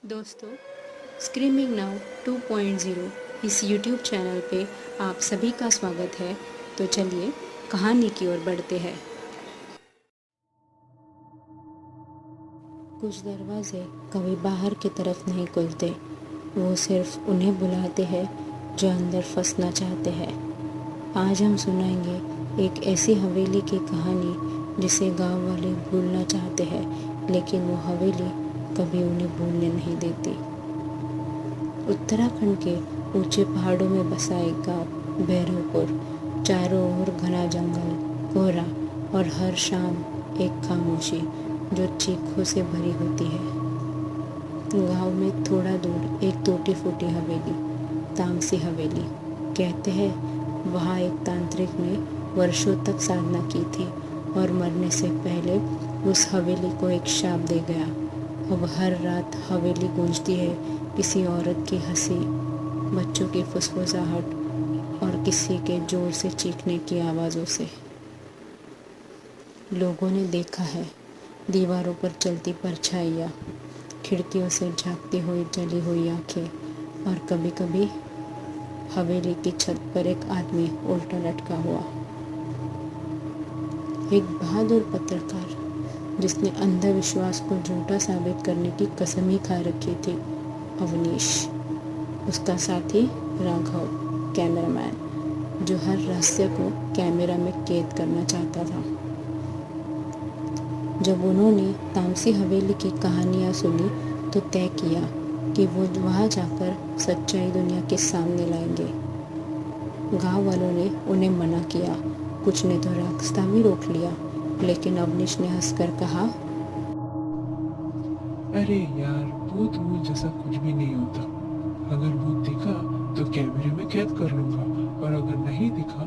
दोस्तों, screaming now 2.0 इस YouTube channel पे आप सभी का स्वागत है। तो चलिए कहानी की ओर बढ़ते हैं। कुछ दरवाजे कभी बाहर की तरफ नहीं खुलते, वो सिर्फ उन्हें बुलाते हैं जो अंदर फंसना चाहते हैं। आज हम सुनाएंगे एक ऐसी हवेली की कहानी जिसे गांव वाले भूलना चाहते हैं, लेकिन वो हवेली कभी उन्हें भूलने नहीं देती। उत्तराखंड के ऊंचे पहाड़ों में बसा एक गांव भैरवपुर। चारों ओर घना जंगल, कोहरा और हर शाम एक खामोशी जो चीखों से भरी होती है। गांव में थोड़ा दूर एक टूटी फूटी हवेली, तामसी हवेली कहते हैं। वहाँ एक तांत्रिक ने वर्षों तक साधना की थी और मरने से पहले उस हवेली को एक शाप दे गया। अब हर रात हवेली गूंजती है किसी औरत की हंसी, बच्चों की फुसफुसाहट और किसी के जोर से चीखने की आवाज़ों से। लोगों ने देखा है दीवारों पर चलती परछाइयाँ, खिड़कियों से झांकती हुई जली हुई आंखें, और कभी कभी हवेली की छत पर एक आदमी उल्टा लटका हुआ। एक बहादुर पत्रकार जिसने अंधविश्वास को झूठा साबित करने की कसम ही खा रखी थी, अवनीश। उसका साथी राघव, कैमरामैन, जो हर रहस्य को कैमरा में कैद करना चाहता था। जब उन्होंने तामसी हवेली की कहानियाँ सुनी तो तय किया कि वो वहाँ जाकर सच्चाई दुनिया के सामने लाएंगे। गांव वालों ने उन्हें मना किया, कुछ ने तो रास्ता भी रोक लिया, लेकिन अवनीश ने हंसकर कहा, अरे यार, भूत भूत जैसा कुछ भी नहीं होता। अगर भूत दिखा तो कैमरे में कैद कर लूंगा, और अगर नहीं दिखा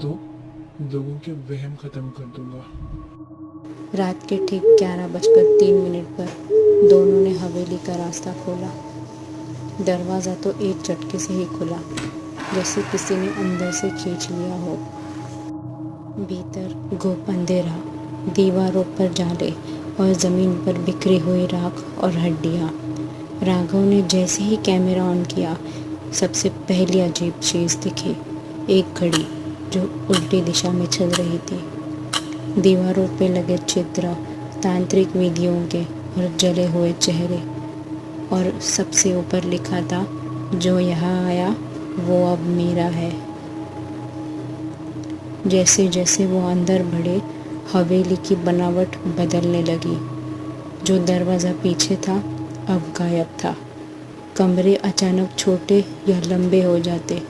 तो लोगों के वहम खत्म कर दूंगा। रात के ठीक 11:03 पर दोनों ने हवेली का रास्ता खोला। दरवाज़ा तो एक झटके से ही खुला, जैसे किसी ने अंदर से खींच लिया हो। भीतर घुप अंधेरा, दीवारों पर जाले और ज़मीन पर बिखरी हुई राख और हड्डियाँ। राघव ने जैसे ही कैमरा ऑन किया, सबसे पहली अजीब चीज़ दिखी। एक घड़ी जो उल्टी दिशा में चल रही थी। दीवारों पे लगे चित्र तांत्रिक विधियों के और जले हुए चेहरे, और सबसे ऊपर लिखा था, जो यहाँ आया वो अब मेरा है। जैसे जैसे वो अंदर बढ़े, हवेली की बनावट बदलने लगी। जो दरवाज़ा पीछे था अब गायब था। कमरे अचानक छोटे या लंबे हो जाते।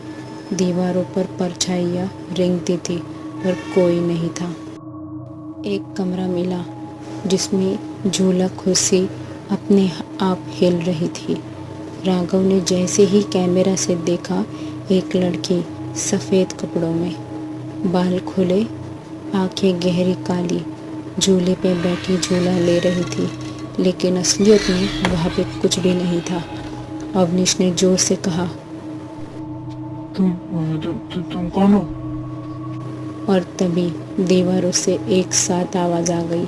दीवारों पर परछाइयाँ रेंगती थी पर कोई नहीं था। एक कमरा मिला जिसमें झूला कुर्सी अपने आप हिल रही थी। राघव ने जैसे ही कैमरा से देखा, एक लड़की सफ़ेद कपड़ों में, बाल खुले, आंखें गहरी काली, झूले पे बैठी झूला ले रही थी, लेकिन असलियत में वहाँ पे कुछ भी नहीं था। अवनीश ने जोर से कहा, तुम कौन हो? और तभी दीवारों से एक साथ आवाज़ आ गई,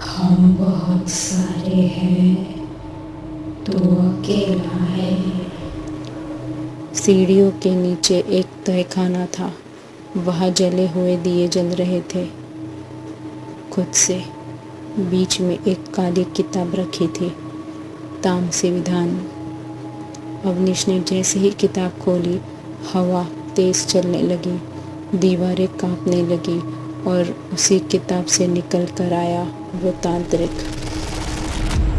हम बहुत सारे हैं, तू अकेला है। सीढ़ियों के नीचे एक तहखाना था। वहाँ जले हुए दिए जल रहे थे। खुद से बीच में एक काली किताब रखी थी, तामसी विधान। अवनीश ने जैसे ही किताब खोली, हवा तेज चलने लगी, दीवारें कांपने लगी, और उसी किताब से निकल कर आया वो तांत्रिक।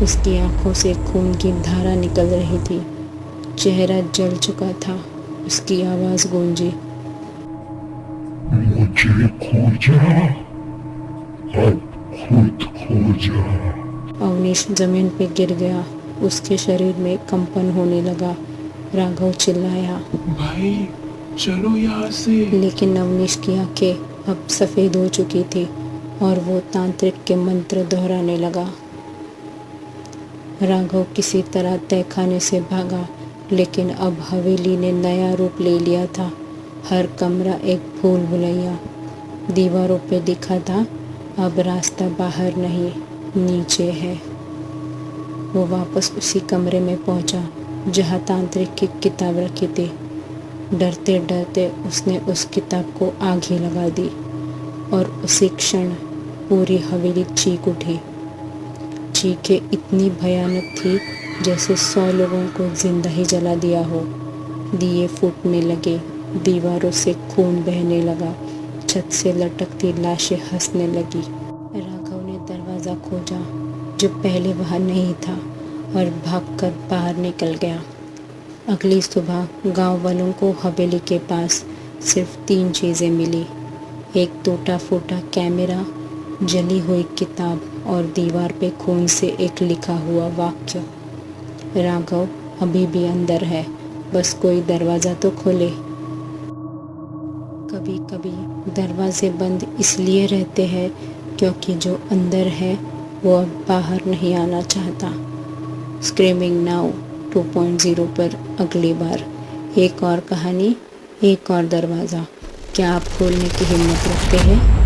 उसकी आंखों से खून की धारा निकल रही थी, चेहरा जल चुका था। उसकी आवाज़ गूंजी, मुझे खोजा, अब खुद खोजा। अवनीश जमीन पे गिर गया। उसके शरीर में कंपन होने लगा। राघव चिल्लाया, भाई चलो यहाँ से। लेकिन अवनीश की आंखें अब सफ़ेद हो चुकी थी और वो तांत्रिक के मंत्र दोहराने लगा। राघव किसी तरह तहखाने से भागा, लेकिन अब हवेली ने नया रूप ले लिया था। हर कमरा एक भूल भुलैया। दीवारों पे लिखा था, अब रास्ता बाहर नहीं, नीचे है। वो वापस उसी कमरे में पहुंचा जहां तांत्रिक की किताब रखी थी। डरते डरते उसने उस किताब को आग ही लगा दी और उसी क्षण पूरी हवेली चीख उठी। चीखें इतनी भयानक थी जैसे 100 लोगों को जिंदा ही जला दिया हो। दिए फूटने लगे, दीवारों से खून बहने लगा, छत से लटकती लाशें हंसने लगी। राघव ने दरवाज़ा खोजा जो पहले वहाँ नहीं था और भागकर बाहर निकल गया। अगली सुबह गांव वालों को हवेली के पास सिर्फ 3 चीज़ें मिली। एक टूटा फूटा कैमरा, जली हुई किताब और दीवार पे खून से एक लिखा हुआ वाक्य, राघव अभी भी अंदर है, बस कोई दरवाज़ा तो खोले। कभी कभी दरवाजे बंद इसलिए रहते हैं क्योंकि जो अंदर है वो अब बाहर नहीं आना चाहता। स्क्रीमिंग नाउ 2.0 पर अगली बार एक और कहानी, एक और दरवाज़ा। क्या आप खोलने की हिम्मत रखते हैं?